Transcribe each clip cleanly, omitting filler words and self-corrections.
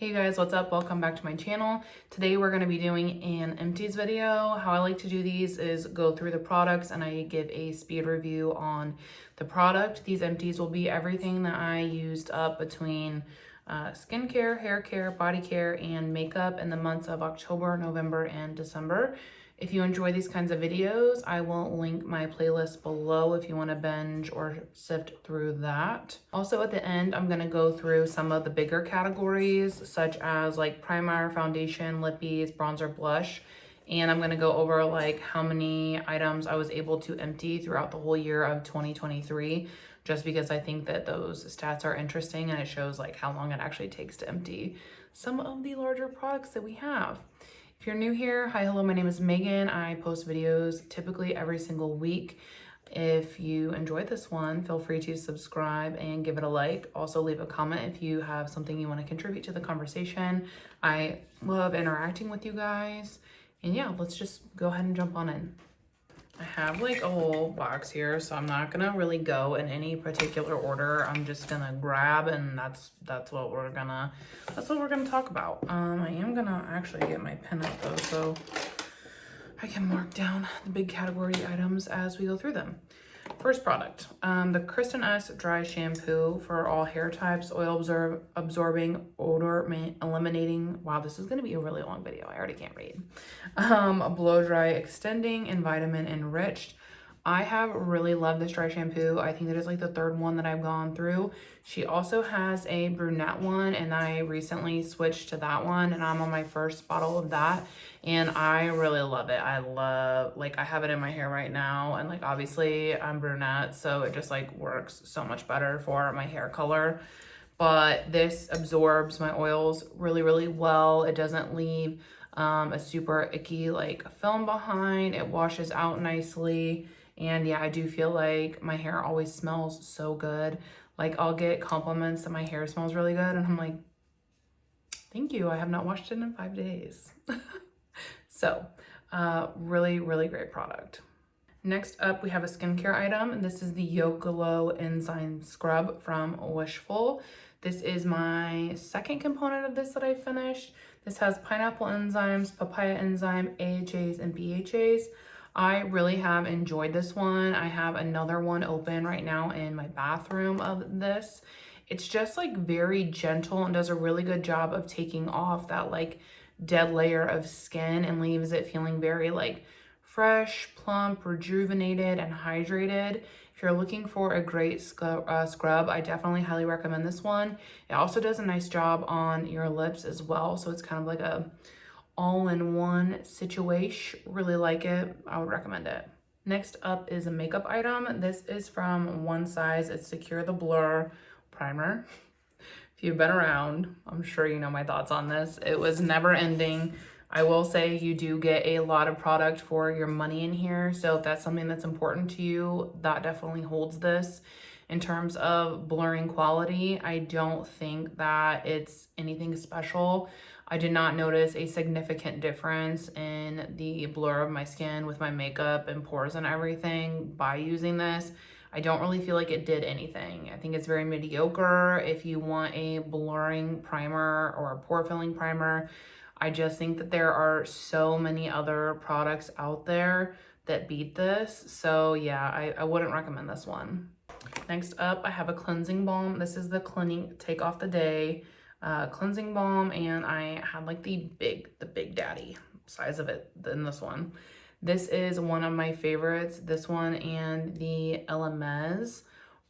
Hey guys, what's up? Welcome back to my channel. Today we're going to be doing an empties video. How I like to do these is go through the products and I give a speed review on the product. These empties will be everything that I used up between skincare, hair care, body care, and makeup in the months of October, November, and December. If you enjoy these kinds of videos, I will link my playlist below if you want to binge or sift through that. Also at the end, I'm going to go through some of the bigger categories such as like primer, foundation, lippies, bronzer, blush. And I'm going to go over like how many items I was able to empty throughout the whole year of 2023, just because I think that those stats are interesting and it shows like how long it actually takes to empty some of the larger products that we have. If you're new here, hi, hello, my name is Megan. I post videos typically every single week. If you enjoyed this one, feel free to subscribe and give it a like. Also leave a comment if you have something you want to contribute to the conversation. I love interacting with you guys. And yeah, let's just go ahead and jump on in. I have like a whole box here, so I'm not gonna really go in any particular order. I'm just gonna grab, and that's what we're gonna talk about. I am gonna actually get my pen out though, so I can mark down the big category items as we go through them. First product, the Kristin Ess Dry Shampoo for all hair types, oil absorbing, odor eliminating. Wow, this is going to be a really long video. I already can't read. Blow dry extending and vitamin enriched. I have really loved this dry shampoo. I think that is like the third one that I've gone through. She also has a brunette one, and I recently switched to that one, and I'm on my first bottle of that, and I really love it. I have it in my hair right now, and like obviously I'm brunette, so it just like works so much better for my hair color. But this absorbs my oils really, really well. It doesn't leave a super icky like film behind. It washes out nicely. And yeah, I do feel like my hair always smells so good. Like I'll get compliments that my hair smells really good, and I'm like, thank you. I have not washed it in 5 days. So really, really great product. Next up, we have a skincare item, and this is the Glow Enzyme Scrub from Wishful. This is my second component of this that I finished. This has pineapple enzymes, papaya enzyme, AHAs, and BHAs. I really have enjoyed this one. I have another one open right now in my bathroom of this. It's just like very gentle and does a really good job of taking off that like dead layer of skin and leaves it feeling very like fresh, plump, rejuvenated, and hydrated. If you're looking for a great scrub, I definitely highly recommend this one. It also does a nice job on your lips as well. So it's kind of like a all-in-one situation. Really like it. I would recommend it. Next up is a makeup item. This is from One Size. It's Secure the Blur Primer. If you've been around, I'm sure you know my thoughts on this. It was never ending. I will say you do get a lot of product for your money in here. So if that's something that's important to you, that definitely holds this. In terms of blurring quality, I don't think that it's anything special. I did not notice a significant difference in the blur of my skin with my makeup and pores and everything by using this. I don't really feel like it did anything. I think it's very mediocre if you want a blurring primer or a pore filling primer. I just think that there are so many other products out there that beat this. So yeah, I wouldn't recommend this one. Next up, I have a cleansing balm. This is the Clinique Take Off the Day cleansing balm, and I had like the big daddy size of it in this one. This is one of my favorites. This one and the LMS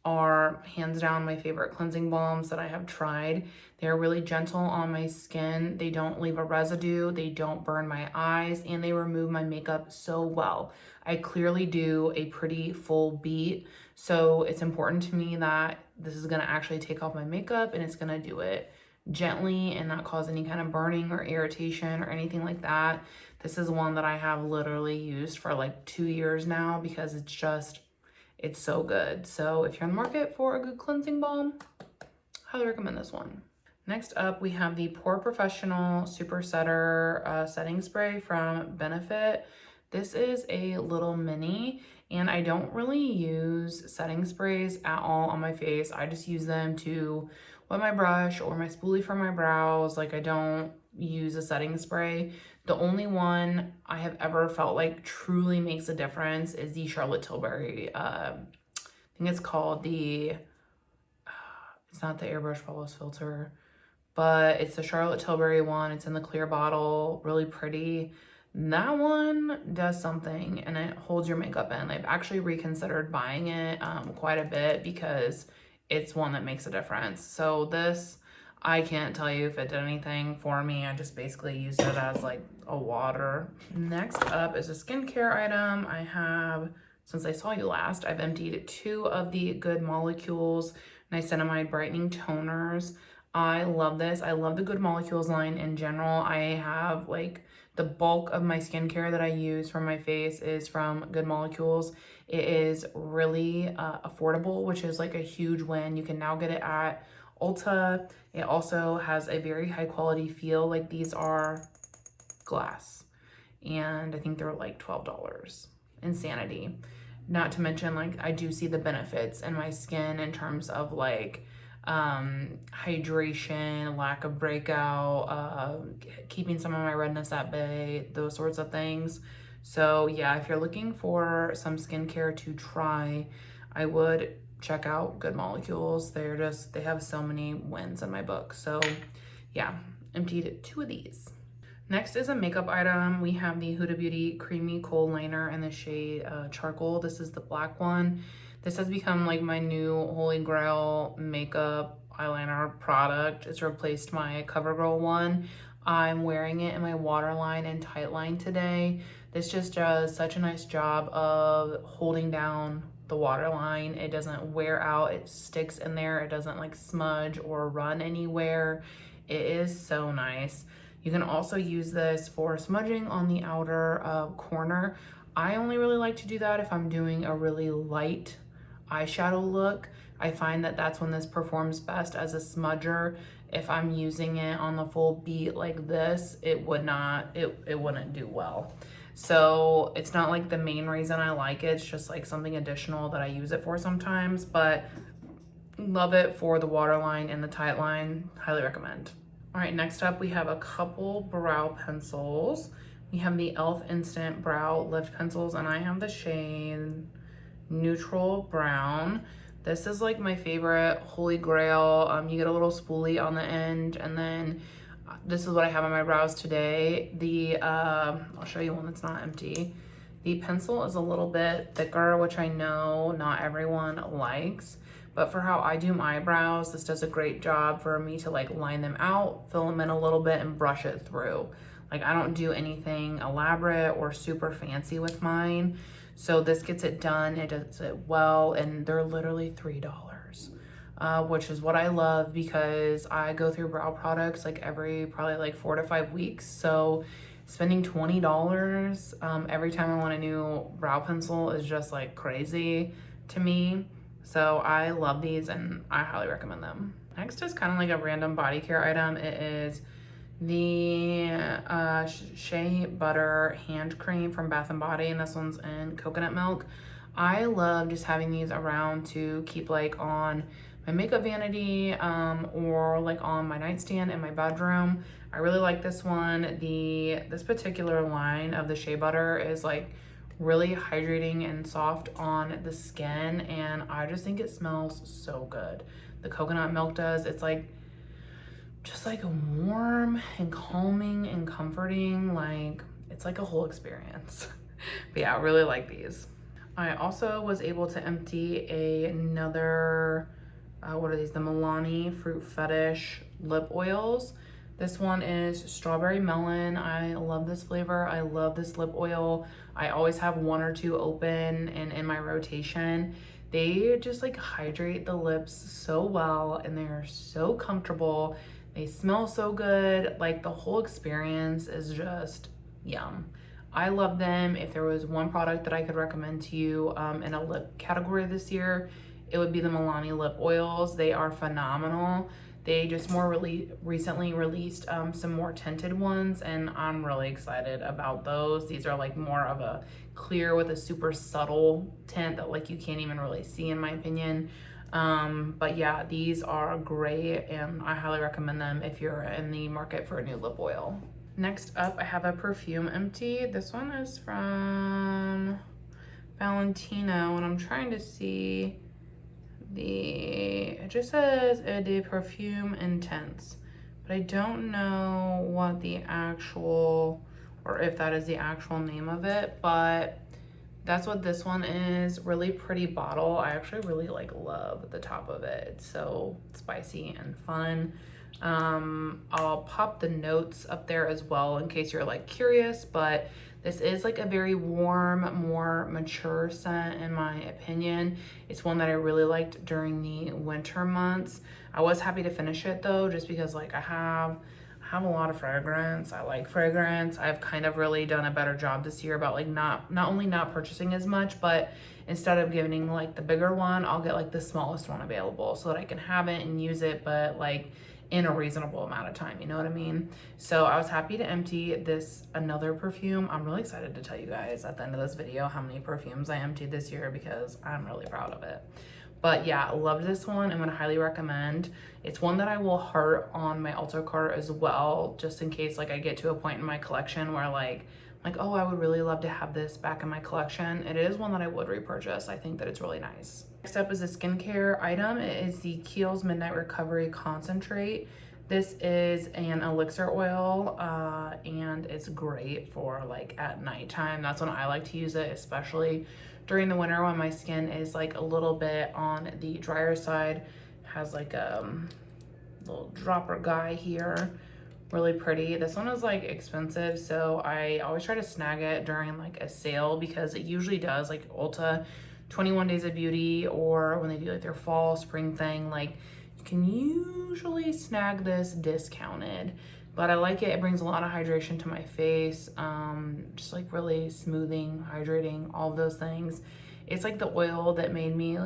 are hands down my favorite cleansing balms that I have tried. They're really gentle on my skin. They don't leave a residue. They don't burn my eyes, and they remove my makeup so well. I clearly do a pretty full beat, so it's important to me that this is gonna actually take off my makeup, and it's gonna do it gently and not cause any kind of burning or irritation or anything like that. This is one that I have literally used for like 2 years now because it's so good. So if you're on the market for a good cleansing balm, highly recommend this one. Next up, we have the Pore Professional Super Setter setting spray from Benefit. This is a little mini, and I don't really use setting sprays at all on my face. I just use them to wet my brush or my spoolie for my brows. Like I don't use a setting spray. The only one I have ever felt like truly makes a difference is the Charlotte Tilbury. I think it's called the, it's not the Airbrush Flawless Filter, but it's the Charlotte Tilbury one. It's in the clear bottle, really pretty. That one does something and it holds your makeup in. I've actually reconsidered buying it quite a bit because it's one that makes a difference. So this, I can't tell you if it did anything for me. I just basically used it as like a water. Next up is a skincare item. I have, since I saw you last, I've emptied 2 of the Good Molecules Nicinamide Brightening Toners. I love this. I love the Good Molecules line in general. I have like the bulk of my skincare that I use for my face is from Good Molecules. It is really affordable, which is like a huge win. You can now get it at Ulta. It also has a very high quality feel. Like these are glass and I think they're like $12. Insanity. Not to mention, like, I do see the benefits in my skin in terms of like hydration, lack of breakout, keeping some of my redness at bay, those sorts of things. So yeah, if you're looking for some skincare to try, I would check out Good Molecules. They have so many wins in my book. So yeah, emptied 2 of these. Next is a makeup item. We have the Huda Beauty Creamy Khol Liner in the shade Charcoal. This is the black one. This has become like my new holy grail makeup eyeliner product. It's replaced my CoverGirl one. I'm wearing it in my waterline and tightline today. This just does such a nice job of holding down the waterline. It doesn't wear out, it sticks in there. It doesn't like smudge or run anywhere. It is so nice. You can also use this for smudging on the outer corner. I only really like to do that if I'm doing a really light eyeshadow look. I find that that's when this performs best as a smudger. If I'm using it on the full beat like this, it wouldn't do well. So it's not like the main reason I like it. It's just like something additional that I use it for sometimes, but love it for the waterline and the tight line. Highly recommend. All right, next up we have a couple brow pencils. We have the e.l.f. Instant Brow Lift Pencils and I have the shade Neutral Brown. This is like my favorite holy grail. You get a little spoolie on the end and then this is what I have on my brows today. I'll show you one that's not empty. The pencil is a little bit thicker, which I know not everyone likes. But for how I do my eyebrows, this does a great job for me to like line them out, fill them in a little bit and brush it through. Like I don't do anything elaborate or super fancy with mine. So this gets it done, it does it well, and they're literally $3, which is what I love because I go through brow products like every probably like 4 to 5 weeks. So spending $20 every time I want a new brow pencil is just like crazy to me. So I love these and I highly recommend them. Next is kind of like a random body care item. It is the Shea Butter Hand Cream from Bath & Body, and this one's in coconut milk. I love just having these around to keep like on my makeup vanity or like on my nightstand in my bedroom. I really like this one. This particular line of the Shea Butter is like really hydrating and soft on the skin, and I just think it smells so good. The coconut milk does. It's like just like warm and calming and comforting. Like it's like a whole experience. But yeah, I really like these. I also was able to empty another what are these, the Milani Fruit Fetish lip oils. This one is strawberry melon. I love this flavor. I love this lip oil. I always have 1 or 2 open and in my rotation. They just like hydrate the lips so well and they're so comfortable. They smell so good. Like the whole experience is just yum. I love them. If there was one product that I could recommend to you in a lip category this year, it would be the Milani lip oils. They are phenomenal. They just recently released some more tinted ones, and I'm really excited about those. These are like more of a clear with a super subtle tint that like you can't even really see in my opinion. But yeah, these are great and I highly recommend them if you're in the market for a new lip oil. Next up, I have a perfume empty. This one is from Valentino, and I'm trying to see it just says de perfume intense, but I don't know what the actual, or if that is the actual name of it, but that's what this one is. Really pretty bottle. I actually really love the top of it. It's so spicy and fun. I'll pop the notes up there as well in case you're curious, but this is a very warm, more mature scent in my opinion. It's one that I really liked during the winter months. I was happy to finish it though, just because I have a lot of fragrance. I like fragrance. I've kind of really done a better job this year about not only not purchasing as much, but instead of getting the bigger one, I'll get the smallest one available so that I can have it and use it, but in a reasonable amount of time, you know what I mean? So I was happy to empty another perfume. I'm really excited to tell you guys at the end of this video how many perfumes I emptied this year because I'm really proud of it. But yeah, loved this one. I'm gonna highly recommend. It's one that I will heart on my Ulta cart as well, just in case I get to a point in my collection where oh, I would really love to have this back in my collection. It is one that I would repurchase. I think that it's really nice. Next up is a skincare item. It is the Kiehl's Midnight Recovery Concentrate. This is an elixir oil and it's great for at nighttime. That's when I like to use it, especially during the winter when my skin is a little bit on the drier side. Has a little dropper guy here. Really pretty. This one is expensive, so I always try to snag it during a sale because it usually does Ulta 21 Days of Beauty, or when they do their fall spring thing, you can usually snag this discounted. But I like it. It brings a lot of hydration to my face, just really smoothing, hydrating, all of those things. It's the oil that made me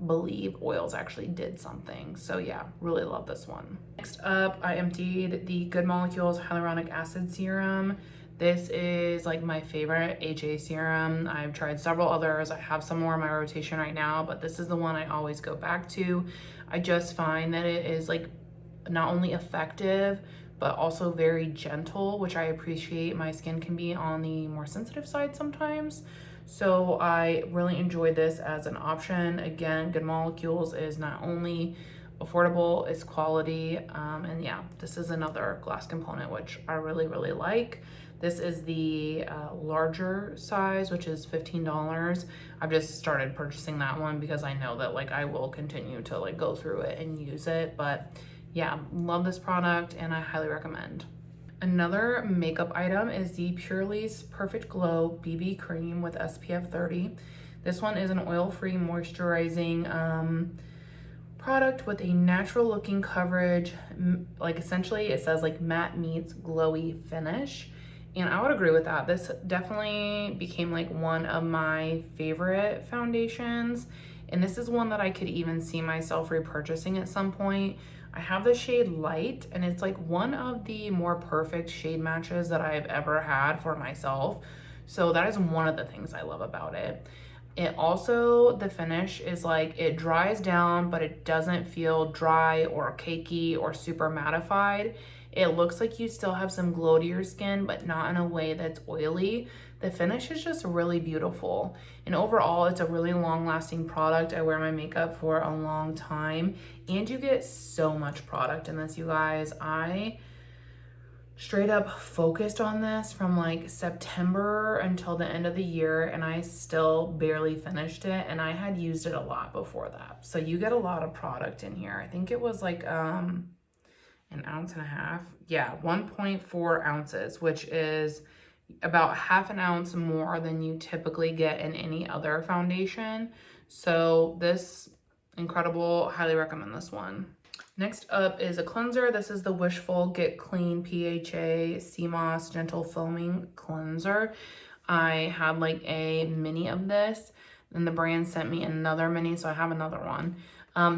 believe oils actually did something. So yeah, really love this one. Next up, I emptied the Good Molecules Hyaluronic Acid Serum. This is my favorite HA serum. I've tried several others. I have some more in my rotation right now, but this is the one I always go back to. I just find that it is not only effective, but also very gentle, which I appreciate. My skin can be on the more sensitive side sometimes. So I really enjoyed this as an option. Again, Good Molecules is not only affordable, it's quality. And yeah, this is another glass component, which I really, really like. This is the larger size, which is $15. I've just started purchasing that one because I know that I will continue to go through it and use it. But yeah, love this product and I highly recommend. Another makeup item is the Purely's Perfect Glow BB Cream with SPF 30. This one is an oil-free moisturizing product with a natural looking coverage. Essentially it says matte meets glowy finish. And I would agree with that. This definitely became one of my favorite foundations. And this is one that I could even see myself repurchasing at some point. I have the shade Light, and it's one of the more perfect shade matches that I've ever had for myself. So that is one of the things I love about it. It also, the finish is it dries down, but it doesn't feel dry or cakey or super mattified. It looks like you still have some glow to your skin, but not in a way that's oily. The finish is just really beautiful. And overall, it's a really long-lasting product. I wear my makeup for a long time, and you get so much product in this, you guys. I straight up focused on this from September until the end of the year, and I still barely finished it, and I had used it a lot before that. So you get a lot of product in here. I think it was an ounce and a half. Yeah, 1.4 ounces, which is about half an ounce more than you typically get in any other foundation. So this, incredible, highly recommend this one. Next up is a cleanser. This is the Wishful Get Clean PHA Sea Moss Gentle Foaming Cleanser. I had a mini of this, and the brand sent me another mini, so I have another one.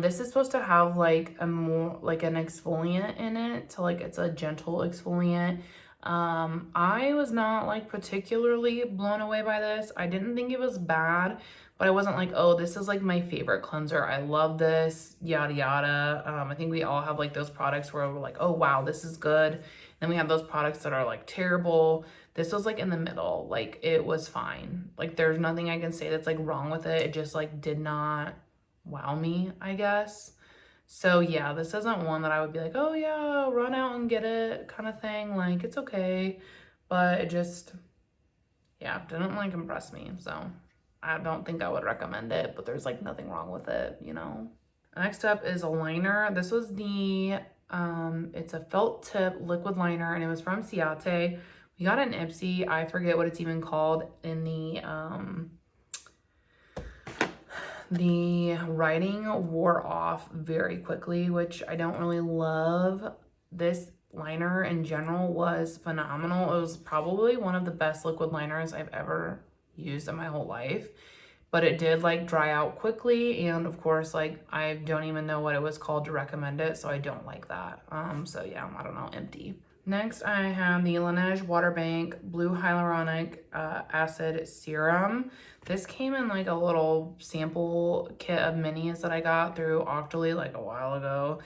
This is supposed to have a more an exfoliant in it, so it's a gentle exfoliant. I was not like particularly blown away by this. I didn't think it was bad, but I wasn't like, oh, this is like my favorite cleanser. I love this, yada yada. I think we all have like those products where we're like, oh wow, this is good. Then we have those products that are like terrible. This was like in the middle. Like it was fine. Like there's nothing I can say that's like wrong with it. It just like did not wow me, I guess. So yeah, this isn't one that I would be like, oh yeah, run out and get it kind of thing. Like it's okay, but it just, yeah, didn't like impress me. So I don't think I would recommend it, but there's like nothing wrong with it, you know? Next up is a liner. This was the, it's a felt tip liquid liner and it was from Ciate. We got an Ipsy. I forget what it's even called in the writing wore off very quickly, which I don't really love. This liner in general was phenomenal. It was probably one of the best liquid liners I've ever used in my whole life, but it did like dry out quickly, and of course like I don't even know what it was called to recommend it, so I don't like that. So yeah, I don't know, empty. Next, I have the Lan Water Bank Blue Hyaluronic Acid Serum. This came in like a little sample kit of minis that I got through Octoly like a while ago.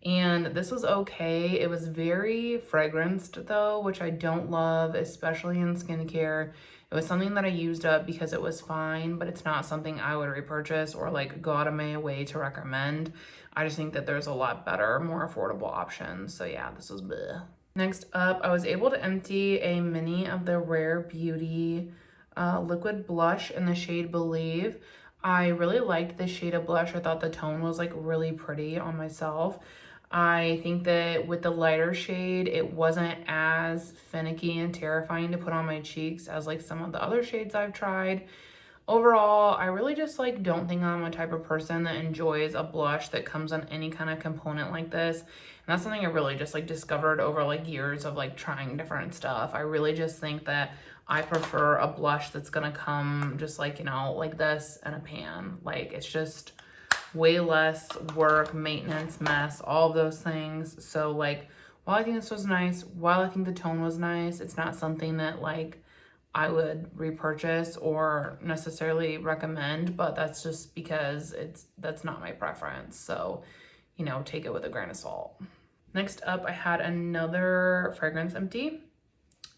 And this was okay. It was very fragranced though, which I don't love, especially in skincare. It was something that I used up because it was fine, but it's not something I would repurchase or like go out of my way to recommend. I just think that there's a lot better, more affordable options. So yeah, this was bleh. Next up, I was able to empty a mini of the Rare Beauty liquid blush in the shade Believe. I really liked this shade of blush. I thought the tone was like really pretty on myself. I think that with the lighter shade, it wasn't as finicky and terrifying to put on my cheeks as like some of the other shades I've tried. Overall, I really just like don't think I'm a type of person that enjoys a blush that comes on any kind of component like this. And that's something I really just like discovered over like years of like trying different stuff. I really just think that I prefer a blush that's gonna come just like, you know, like this in a pan. Like it's just way less work, maintenance, mess, all of those things. So like, while I think this was nice, while I think the tone was nice, it's not something that like I would repurchase or necessarily recommend, but that's just because that's not my preference. So, you know, take it with a grain of salt. Next up, I had another fragrance empty.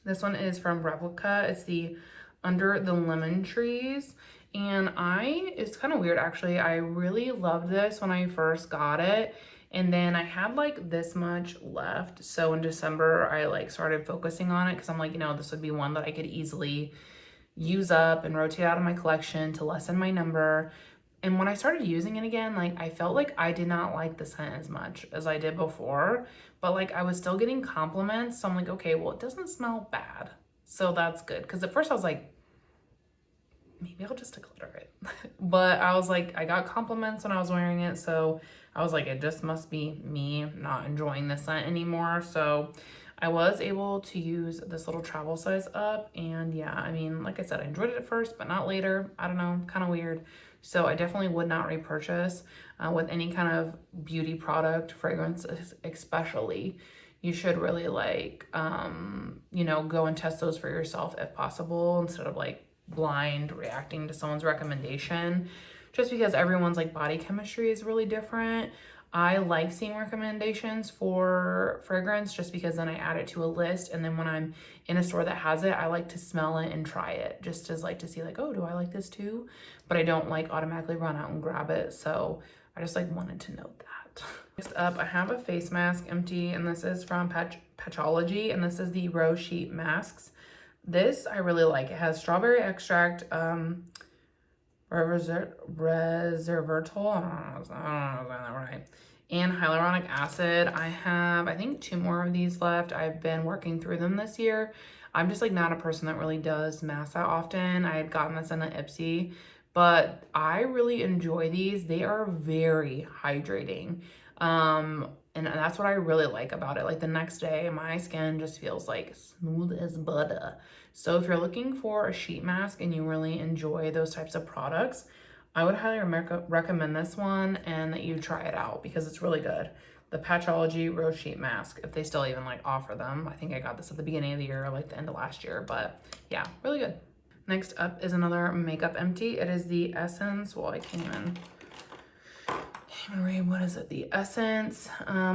This one is from Replica. It's the Under the Lemon Trees. And it's kind of weird actually. I really loved this when I first got it. And then I had like this much left. So in December, I like started focusing on it because I'm like, you know, this would be one that I could easily use up and rotate out of my collection to lessen my number. And when I started using it again, like I felt like I did not like the scent as much as I did before, but like I was still getting compliments. So I'm like, okay, well, it doesn't smell bad. So that's good. Because at first I was like, maybe I'll just declutter it. But I was like, I got compliments when I was wearing it. So I was like, it just must be me not enjoying the scent anymore. So I was able to use this little travel size up. And yeah, I mean, like I said, I enjoyed it at first, but not later. I don't know, kind of weird. So I definitely would not repurchase with any kind of beauty product, fragrance especially. You should really like, you know, go and test those for yourself if possible instead of like blind reacting to someone's recommendation, just because everyone's like body chemistry is really different. I like seeing recommendations for fragrance just because then I add it to a list, and then when I'm in a store that has it, I like to smell it and try it just as like to see like, oh, do I like this too? But I don't like automatically run out and grab it, so I just like wanted to note that. Next up, I have a face mask empty, and this is from Patchology, and this is the Rose Sheet Masks. This I really like. It has strawberry extract, resveratrol, I don't know if I'm that right, and hyaluronic acid. I have, I think, 2 more of these left. I've been working through them this year. I'm just like not a person that really does masks that often. I had gotten this in an Ipsy, but I really enjoy these. They are very hydrating. And that's what I really like about it. Like the next day, my skin just feels like smooth as butter. So if you're looking for a sheet mask and you really enjoy those types of products, I would highly recommend this one and that you try it out because it's really good. the Patchology Rose Sheet Mask, if they still even like offer them. I think I got this at the beginning of the year, or like the end of last year, but yeah, really good. Next up is another makeup empty. It is the Essence, well, I can't even read, what is it? The Essence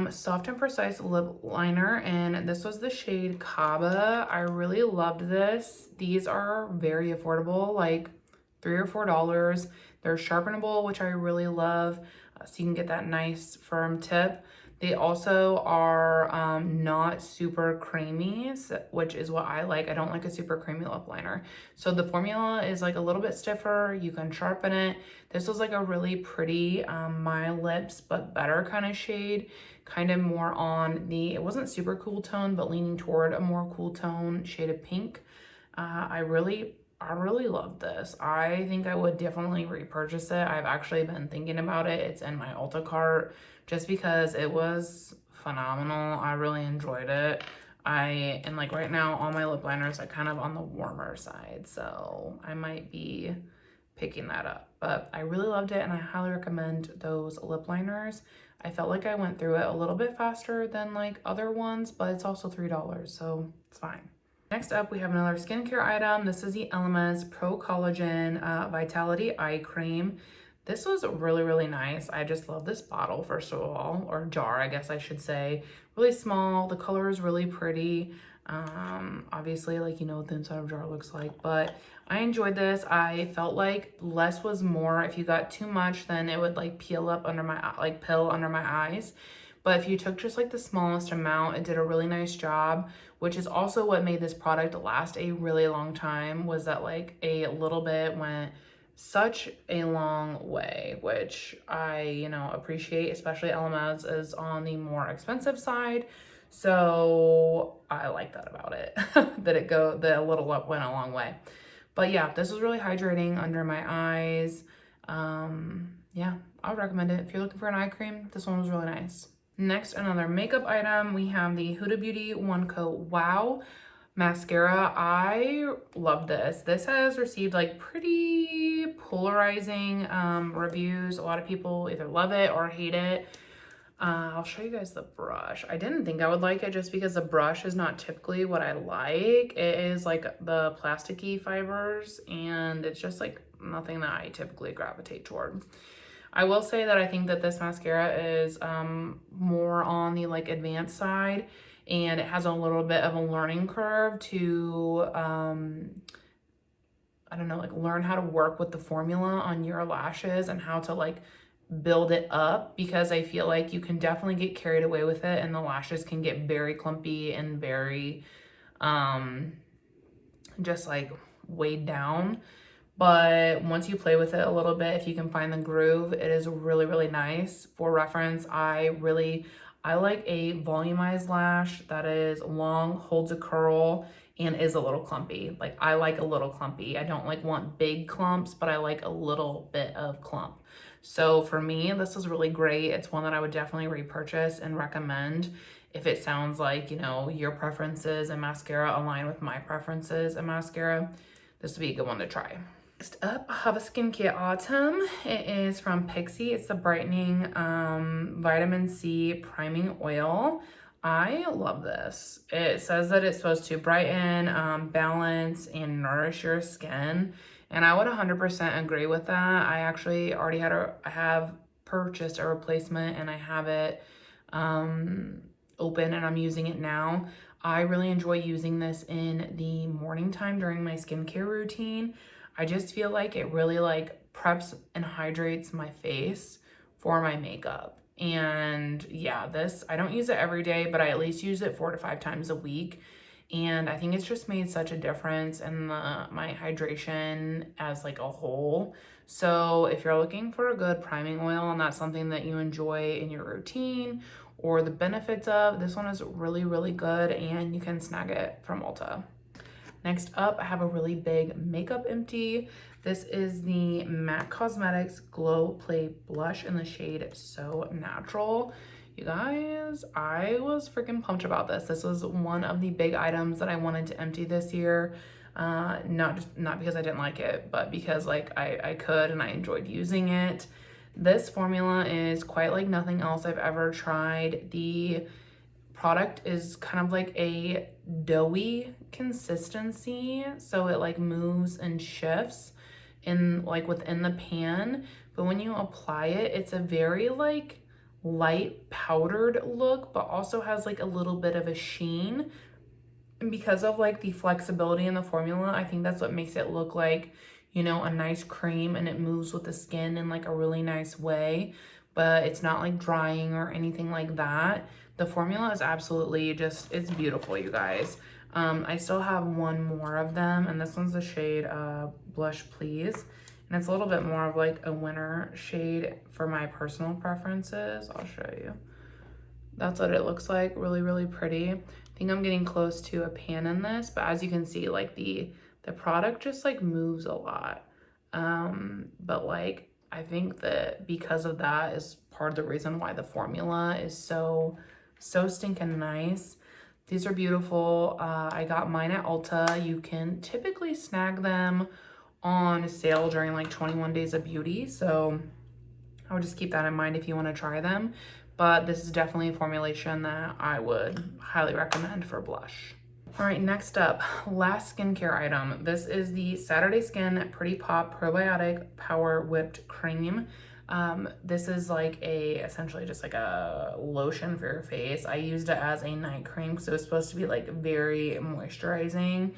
Soft and Precise Lip Liner, and this was the shade Kaba. I really loved this. These are very affordable, like $3 or $4. They're sharpenable, which I really love, so you can get that nice firm tip. They also are not super creamy, which is what I like. I don't like a super creamy lip liner. So the formula is like a little bit stiffer. You can sharpen it. This was like a really pretty My Lips but better kind of shade. Kind of more on the, it wasn't super cool tone, but leaning toward a more cool tone shade of pink. I really love this. I think I would definitely repurchase it. I've actually been thinking about it. It's in my Ulta cart just because it was phenomenal. I really enjoyed it. And like right now, all my lip liners are kind of on the warmer side, so I might be picking that up. But I really loved it, and I highly recommend those lip liners. I felt like I went through it a little bit faster than like other ones, but it's also $3, so it's fine. Next up, we have another skincare item. This is the LMS Pro Collagen Vitality Eye Cream. This was really nice. I just love this bottle, first of all, or jar, I guess I should say. Really small. The color is really pretty. Obviously, like, you know what the inside of a jar looks like, but I enjoyed this. I felt like less was more. If you got too much, then it would like peel up under my, like pill under my eyes. But if you took just like the smallest amount, it did a really nice job, which is also what made this product last a really long time, was that like a little bit went such a long way, which I, you know, appreciate, especially LMS is on the more expensive side. So I like that about it, that a little up went a long way. But yeah, this was really hydrating under my eyes. Yeah, I would recommend it. If you're looking for an eye cream, this one was really nice. Next, another makeup item. We have the Huda Beauty One Coat Wow mascara. I love this. This has received like pretty polarizing reviews. A lot of people either love it or hate it. I'll show you guys the brush. I didn't think I would like it just because the brush is not typically what I like. It is like the plasticky fibers, and it's just like nothing that I typically gravitate toward. I will say that I think that this mascara is more on the like advanced side, and it has a little bit of a learning curve to, I don't know, like learn how to work with the formula on your lashes and how to like build it up, because I feel like you can definitely get carried away with it and the lashes can get very clumpy and very just like weighed down. But once you play with it a little bit, if you can find the groove, it is really nice. For reference, I like a volumized lash that is long, holds a curl, and is a little clumpy. Like I like a little clumpy. I don't like want big clumps, but I like a little bit of clump. So for me, this is really great. It's one that I would definitely repurchase and recommend. If it sounds like, you know, your preferences and mascara align with my preferences and mascara, this would be a good one to try. Next up, I have a skincare item. It is from Pixi. It's the brightening vitamin C priming oil. I love this. It says that it's supposed to brighten, balance, and nourish your skin. And I would 100% agree with that. I actually already I have purchased a replacement, and I have it open, and I'm using it now. I really enjoy using this in the morning time during my skincare routine. I just feel like it really like preps and hydrates my face for my makeup. And yeah, this, I don't use it every day, but I at least use it 4 to 5 times a week. And I think it's just made such a difference in my hydration as like a whole. So if you're looking for a good priming oil and that's something that you enjoy in your routine or the benefits of, this one is really good, and you can snag it from Ulta. Next up, I have a really big makeup empty. This is the MAC Cosmetics Glow Play Blush in the shade So Natural. You guys, I was freaking pumped about this. This was one of the big items that I wanted to empty this year. Not because I didn't like it, but because like I could and I enjoyed using it. This formula is quite like nothing else I've ever tried. The product is kind of like a doughy consistency, so it like moves and shifts in like within the pan, but when you apply it, it's a very like light powdered look, but also has like a little bit of a sheen. And because of like the flexibility in the formula, I think that's what makes it look like, you know, a nice cream, and it moves with the skin in like a really nice way, but it's not like drying or anything like that. The formula is absolutely just, it's beautiful, you guys. I still have one more of them, and this one's the shade Blush Please. And it's a little bit more of like a winter shade for my personal preferences. I'll show you. That's what it looks like, really, really pretty. I think I'm getting close to a pan in this, but as you can see, like the product just like moves a lot. But like, I think that because of that is part of the reason why the formula is so stinking nice. These are beautiful. I got mine at Ulta. You can typically snag them on sale during like 21 Days of Beauty. So I would just keep that in mind if you want to try them. But this is definitely a formulation that I would highly recommend for blush. All right, next up, last skincare item. This is the Saturday Skin Pretty Pop Probiotic Power Whipped Cream. This is like essentially just like a lotion for your face. I used it as a night cream because it was supposed to be like very moisturizing.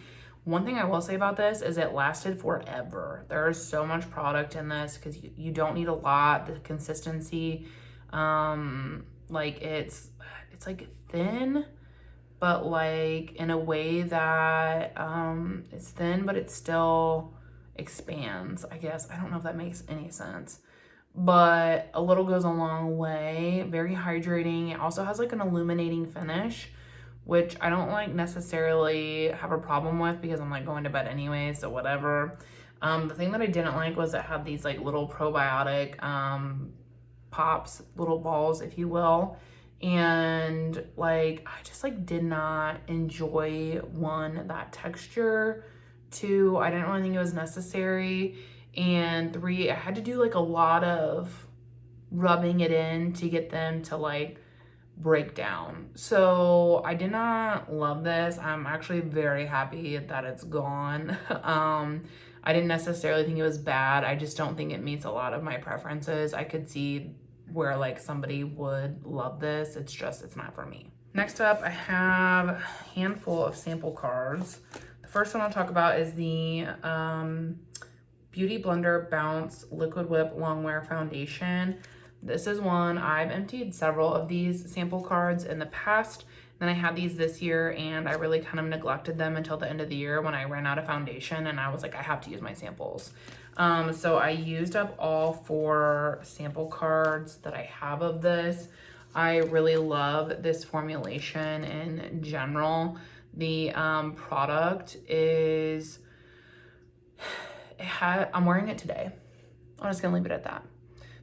One thing I will say about this is it lasted forever. There is so much product in this because you don't need a lot. The consistency, like it's like thin, but like in a way that it's thin, but it still expands, I guess. I don't know if that makes any sense, but a little goes a long way. Very hydrating. It also has like an illuminating finish, which I don't like necessarily have a problem with because I'm like going to bed anyway, so whatever. The thing that I didn't like was it had these like little probiotic pops, little balls, if you will. And like, I just like did not enjoy, one, that texture, two, I didn't really think it was necessary, and three, I had to do like a lot of rubbing it in to get them to like break down. So I did not love this. I'm actually very happy that it's gone. I didn't necessarily think it was bad. I just don't think it meets a lot of my preferences. I could see where like somebody would love this. It's just, it's not for me. Next up, I have a handful of sample cards. The first one I'll talk about is the Beauty Blender Bounce Liquid Whip Longwear Foundation. This is one, I've emptied several of these sample cards in the past. Then I had these this year and I really kind of neglected them until the end of the year when I ran out of foundation and I was like, I have to use my samples. So I used up all 4 sample cards that I have of this. I really love this formulation in general. The product is, I'm wearing it today. I'm just gonna leave it at that.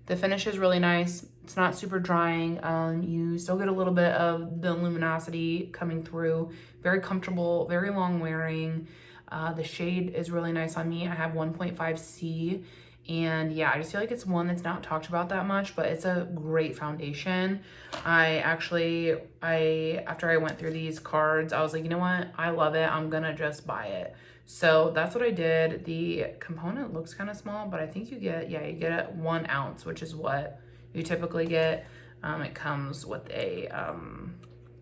The finish is really nice. It's not super drying. You still get a little bit of the luminosity coming through. Very comfortable, very long wearing. The shade is really nice on me. I have 1.5C, and yeah, I just feel like it's one that's not talked about that much, but it's a great foundation. After I went through these cards, I was like, you know what? I love it. I'm gonna just buy it. So that's what I did. The component looks kind of small, but I think you get 1 ounce, which is what you typically get. It comes with a,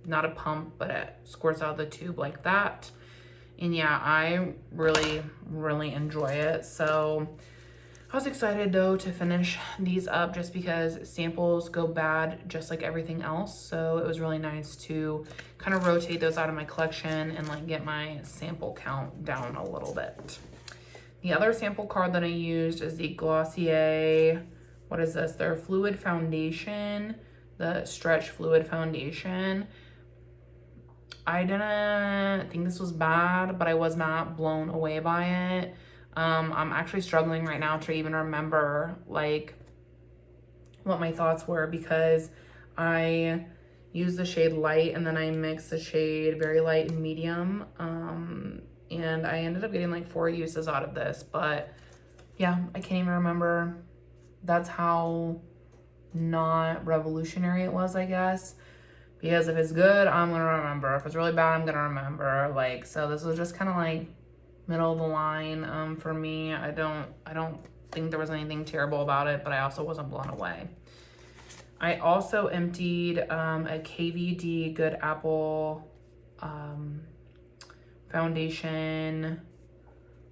not a pump, but it squirts out of the tube like that. And yeah, I really, really enjoy it. So I was excited though to finish these up just because samples go bad just like everything else. So it was really nice to kind of rotate those out of my collection and like get my sample count down a little bit. The other sample card that I used is the Glossier, what is this? Their Fluid Foundation, the Stretch Fluid Foundation. I didn't think this was bad, but I was not blown away by it. I'm actually struggling right now to even remember like what my thoughts were because I used the shade light and then I mixed the shade very light and medium. And I ended up getting like 4 uses out of this, but yeah, I can't even remember That's how not revolutionary it was, I guess. Because if it's good, I'm gonna remember. If it's really bad, I'm gonna remember. Like, so this was just kind of like middle of the line for me. I don't think there was anything terrible about it, but I also wasn't blown away. I also emptied a KVD Good Apple foundation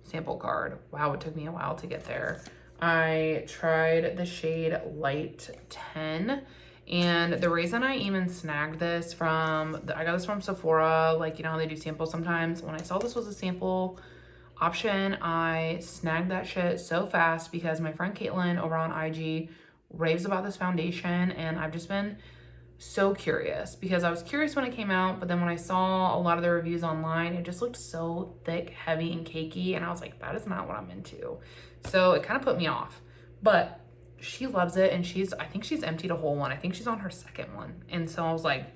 sample card. Wow, it took me a while to get there. I tried the shade Light 10. And the reason I even snagged this I got this from Sephora, like, you know how they do samples sometimes. When I saw this was a sample option, I snagged that shit so fast because my friend Caitlin over on IG raves about this foundation, and I've just been so curious because I was curious when it came out, but then when I saw a lot of the reviews online, it just looked so thick, heavy, and cakey, and I was like, that is not what I'm into. So it kind of put me off, but she loves it, and I think she's emptied a whole one. I think she's on her second one, and so I was like,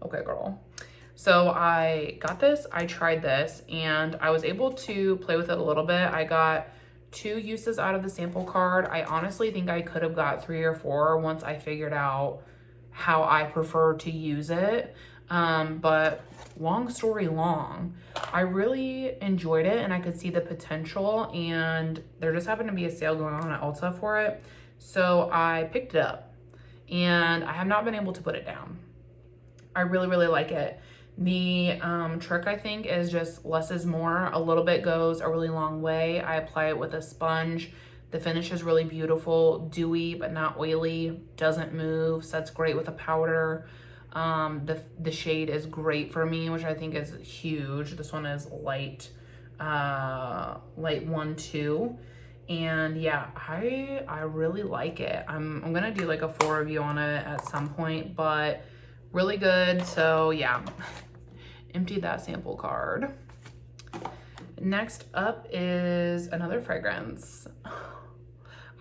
okay, girl. So I got this, I tried this, and I was able to play with it a little bit. I got 2 uses out of the sample card. I honestly think I could have got 3 or 4 once I figured out how I prefer to use it. But long story long, I really enjoyed it, and I could see the potential, and there just happened to be a sale going on at Ulta for it. So I picked it up, and I have not been able to put it down. I really, really like it. The trick, I think, is just less is more. A little bit goes a really long way. I apply it with a sponge. The finish is really beautiful, dewy but not oily, doesn't move, sets great with a powder. The shade is great for me, which I think is huge. This one is light 1-2. And yeah, I really like it. I'm gonna do like a full review on it at some point, but really good. So yeah, empty that sample card. Next up is another fragrance.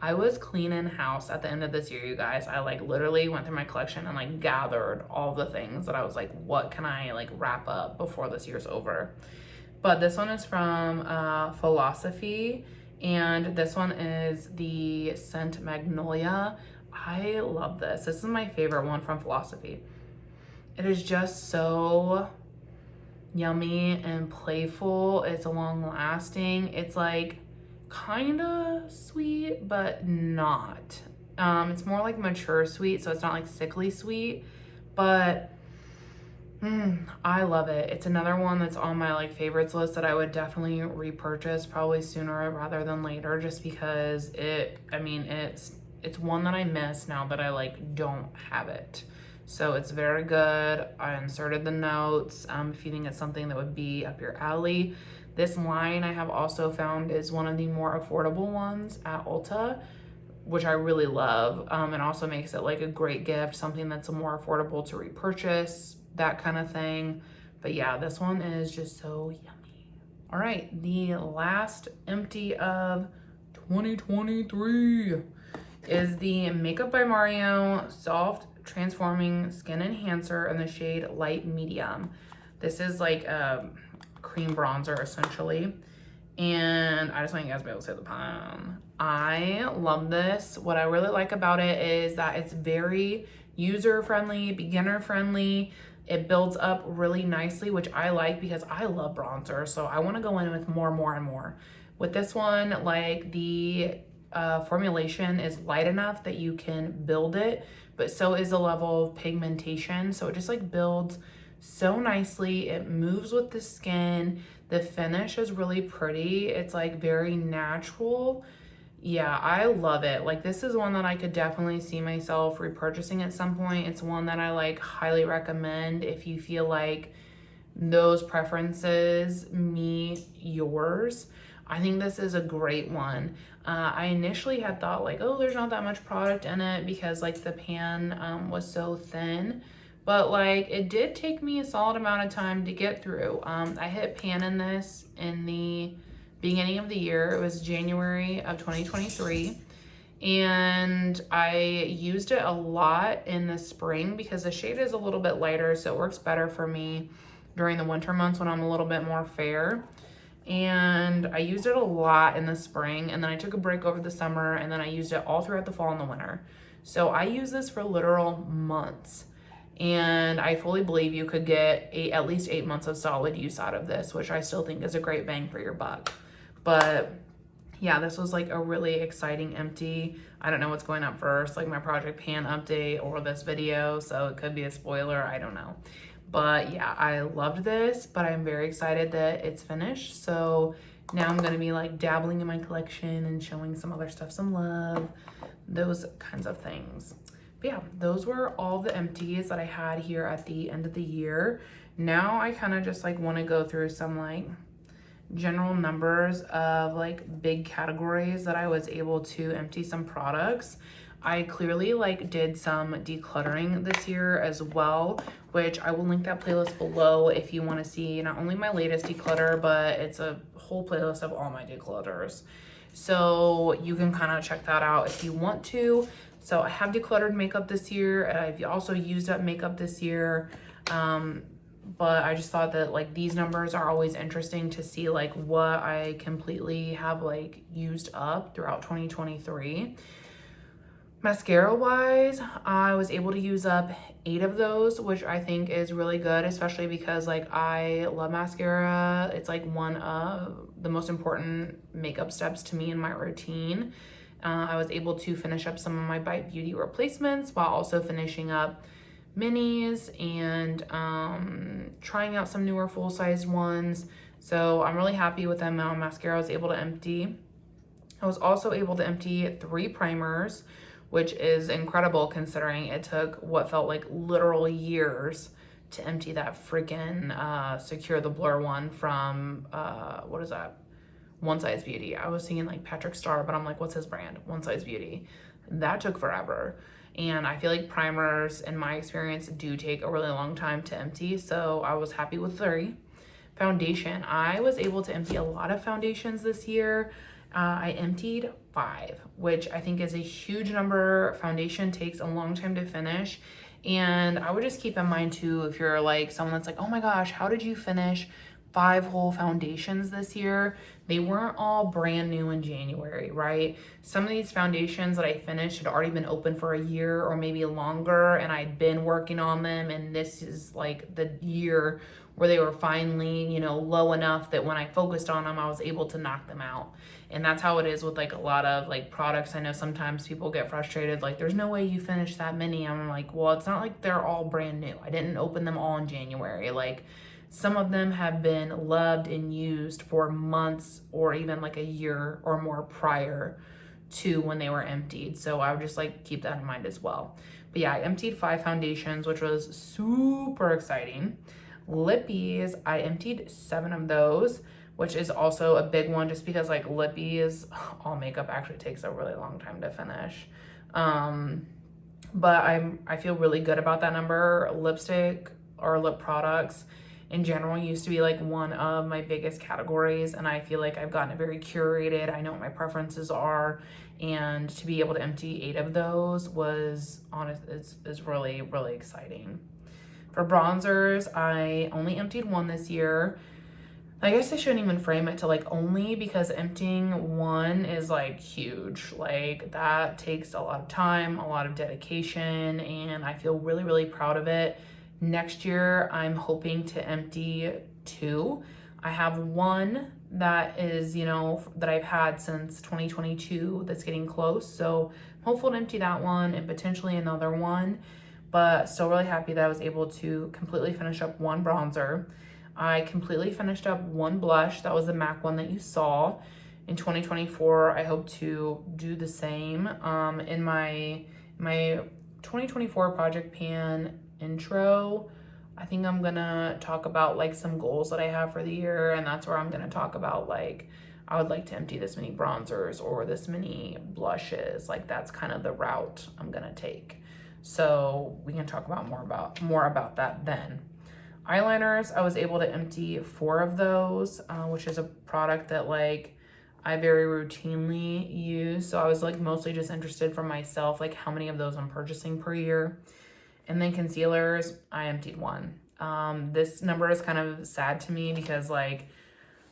I was cleaning house at the end of this year, you guys. I like literally went through my collection and like gathered all the things that I was like, what can I like wrap up before this year's over? But this one is from Philosophy, and this one is the scent Magnolia. I love this. This is my favorite one from Philosophy. It is just so yummy and playful. It's long lasting. It's like kind of sweet, but not. It's more like mature sweet, so it's not like sickly sweet, but I love it. It's another one that's on my like favorites list that I would definitely repurchase probably sooner rather than later, just because it's one that I miss now that I like don't have it. So it's very good. I inserted the notes if you think it's something that would be up your alley. This line I have also found is one of the more affordable ones at Ulta, which I really love. It also makes it like a great gift, something that's more affordable to repurchase, that kind of thing. But yeah, this one is just so yummy. All right, the last empty of 2023 is the Makeup by Mario Soft Transforming Skin Enhancer in the shade Light Medium. This is like a cream bronzer essentially, and I just want you guys to be able to see the palm. I love this. What I really like about it is that it's very user-friendly, beginner-friendly. It builds up really nicely, which I like because I love bronzer, so I want to go in with more and more. With this one, like the formulation is light enough that you can build it, but so is the level of pigmentation, so it just like builds so nicely. It moves with the skin. The finish is really pretty. It's like very natural. Yeah, I love it. Like, this is one that I could definitely see myself repurchasing at some point. It's one that I like highly recommend if you feel like those preferences meet yours. I think this is a great one. I initially had thought like, oh, there's not that much product in it because like the pan was so thin, but like it did take me a solid amount of time to get through. I hit pan in this in the beginning of the year. It was January of 2023. And I used it a lot in the spring because the shade is a little bit lighter, so it works better for me during the winter months when I'm a little bit more fair. and I used it a lot in the spring, and then I took a break over the summer, and then I used it all throughout the fall and the winter. So I use this for literal months, and I fully believe you could get at least 8 months of solid use out of this, which I still think is a great bang for your buck. But yeah, this was like a really exciting empty. I don't know what's going up first, like my Project Pan update or this video, so it could be a spoiler, I don't know. But yeah, I loved this, but I'm very excited that it's finished. So now I'm gonna be like dabbling in my collection and showing some other stuff some love, those kinds of things. But yeah, those were all the empties that I had here at the end of the year. Now I kind of just like want to go through some like general numbers of like big categories that I was able to empty some products. I clearly like did some decluttering this year as well, which I will link that playlist below if you want to see not only my latest declutter, but it's a whole playlist of all my declutters. So you can kind of check that out if you want to. So I have decluttered makeup this year. I've also used up makeup this year. But I just thought that like these numbers are always interesting to see like what I completely have like used up throughout 2023. Mascara wise, I was able to use up 8 of those, which I think is really good, especially because like I love mascara. It's like one of the most important makeup steps to me in my routine. I was able to finish up some of my Bite Beauty replacements while also finishing up minis and trying out some newer full-size ones. So I'm really happy with the amount of mascara I was able to empty. I was also able to empty 3 primers, which is incredible considering it took what felt like literal years to empty that freaking Secure the Blur one from, what is that? One Size Beauty. I was thinking like Patrick Star, but I'm like, what's his brand? One Size Beauty. That took forever. And I feel like primers, in my experience, do take a really long time to empty. So I was happy with 3. Foundation. I was able to empty a lot of foundations this year. I emptied 5, which I think is a huge number. Foundation takes a long time to finish. And I would just keep in mind too, if you're like someone that's like, oh my gosh, how did you finish 5 whole foundations this year? They weren't all brand new in January, right? Some of these foundations that I finished had already been open for a year or maybe longer, and I'd been working on them, and this is like the year where they were finally, you know, low enough that when I focused on them, I was able to knock them out. And that's how it is with like a lot of like products. I know sometimes people get frustrated, like there's no way you finished that many. I'm like, well, it's not like they're all brand new. I didn't open them all in January. Like some of them have been loved and used for months or even like a year or more prior to when they were emptied. So I would just like keep that in mind as well. But yeah, I emptied 5 foundations, which was super exciting. Lippies, I emptied 7 of those, which is also a big one just because like lippies, all makeup actually takes a really long time to finish. But I feel really good about that number. Lipstick or lip products in general used to be like one of my biggest categories, and I feel like I've gotten it very curated. I know what my preferences are, and to be able to empty 8 of those was is really, really exciting. For bronzers, I only emptied 1 this year. I guess I shouldn't even frame it to like only, because emptying 1 is like huge. Like that takes a lot of time, a lot of dedication, and I feel really, really proud of it. Next year, I'm hoping to empty 2. I have 1 that is, you know, that I've had since 2022 that's getting close. So I'm hopeful to empty that one and potentially another one. But still really happy that I was able to completely finish up 1 bronzer. I completely finished up 1 blush. That was the MAC one that you saw. In 2024, I hope to do the same. In my 2024 Project Pan intro, I think I'm gonna talk about like some goals that I have for the year, and that's where I'm gonna talk about like I would like to empty this many bronzers or this many blushes. Like that's kind of the route I'm gonna take. So we can talk about more about that then. Eyeliners, I was able to empty 4 of those, which is a product that like I very routinely use. So I was like mostly just interested for myself, like how many of those I'm purchasing per year. And then concealers, I emptied 1. This number is kind of sad to me because like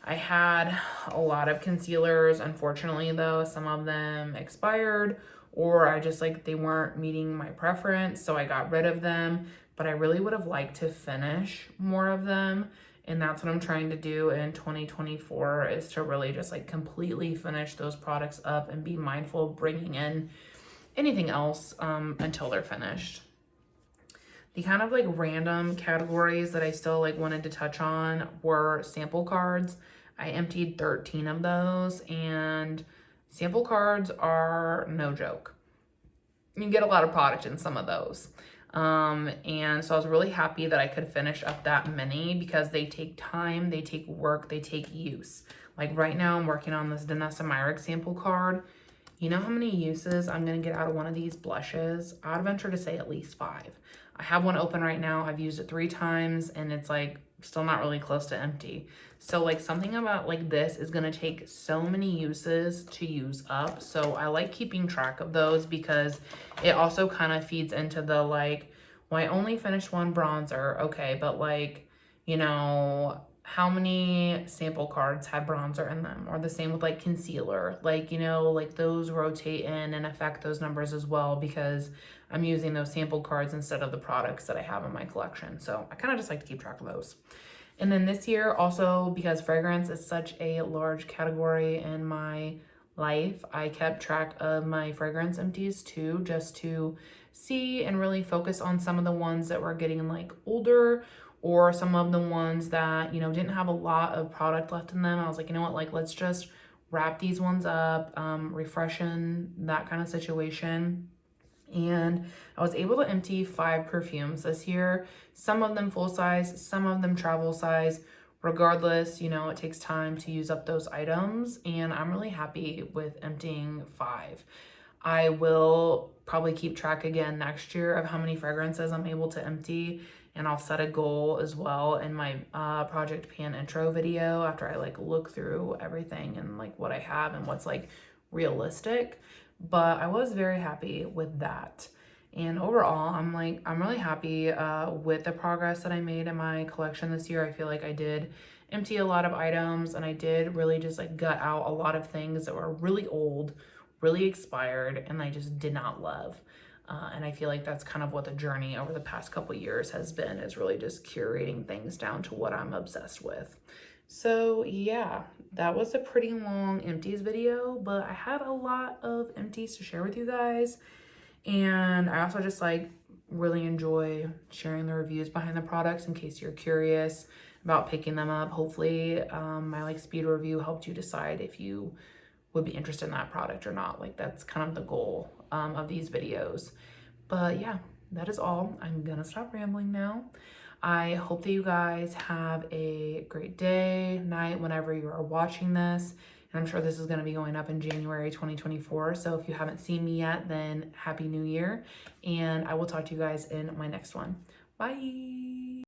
I had a lot of concealers. Unfortunately though, some of them expired, or I just like, they weren't meeting my preference, so I got rid of them. But I really would have liked to finish more of them. And that's what I'm trying to do in 2024, is to really just like completely finish those products up and be mindful of bringing in anything else until they're finished. The kind of like random categories that I still like wanted to touch on were sample cards. I emptied 13 of those, and sample cards are no joke. You can get a lot of product in some of those. And so I was really happy that I could finish up that many, because they take time, they take work, they take use. Like right now I'm working on this Nicinamide sample card. You know how many uses I'm going to get out of one of these blushes? I'd venture to say at least 5. I have one open right now. I've used it 3 times and it's like still not really close to empty. So like something about like this is going to take so many uses to use up. So I like keeping track of those, because it also kind of feeds into the like, well, I only finished one bronzer. Okay, but like, you know, how many sample cards had bronzer in them? Or the same with like concealer, like, you know, like those rotate in and affect those numbers as well, because I'm using those sample cards instead of the products that I have in my collection. So I kind of just like to keep track of those. And then this year also, because fragrance is such a large category in my life, I kept track of my fragrance empties too, just to see and really focus on some of the ones that were getting like older, or some of the ones that, you know, didn't have a lot of product left in them. I was like, you know what, like let's just wrap these ones up, refreshen, that kind of situation. And I was able to empty 5 perfumes this year, some of them full size, some of them travel size. Regardless, you know, it takes time to use up those items, and I'm really happy with emptying 5. I will probably keep track again next year of how many fragrances I'm able to empty, and I'll set a goal as well in my Project Pan intro video after I like look through everything and like what I have and what's like realistic. But I was very happy with that. And overall, I'm really happy with the progress that I made in my collection this year. I feel like I did empty a lot of items, and I did really just like gut out a lot of things that were really old, really expired, and I just did not love. And I feel like that's kind of what the journey over the past couple years has been, is really just curating things down to what I'm obsessed with. So yeah, that was a pretty long empties video, but I had a lot of empties to share with you guys. And I also just like really enjoy sharing the reviews behind the products in case you're curious about picking them up. Hopefully my like speed review helped you decide if you would be interested in that product or not. Like that's kind of the goal of these videos. But yeah, that is all. I'm gonna stop rambling now. I hope that you guys have a great day, night, whenever you are watching this. And I'm sure this is going to be going up in January 2024. So if you haven't seen me yet, then Happy New Year. And I will talk to you guys in my next one. Bye.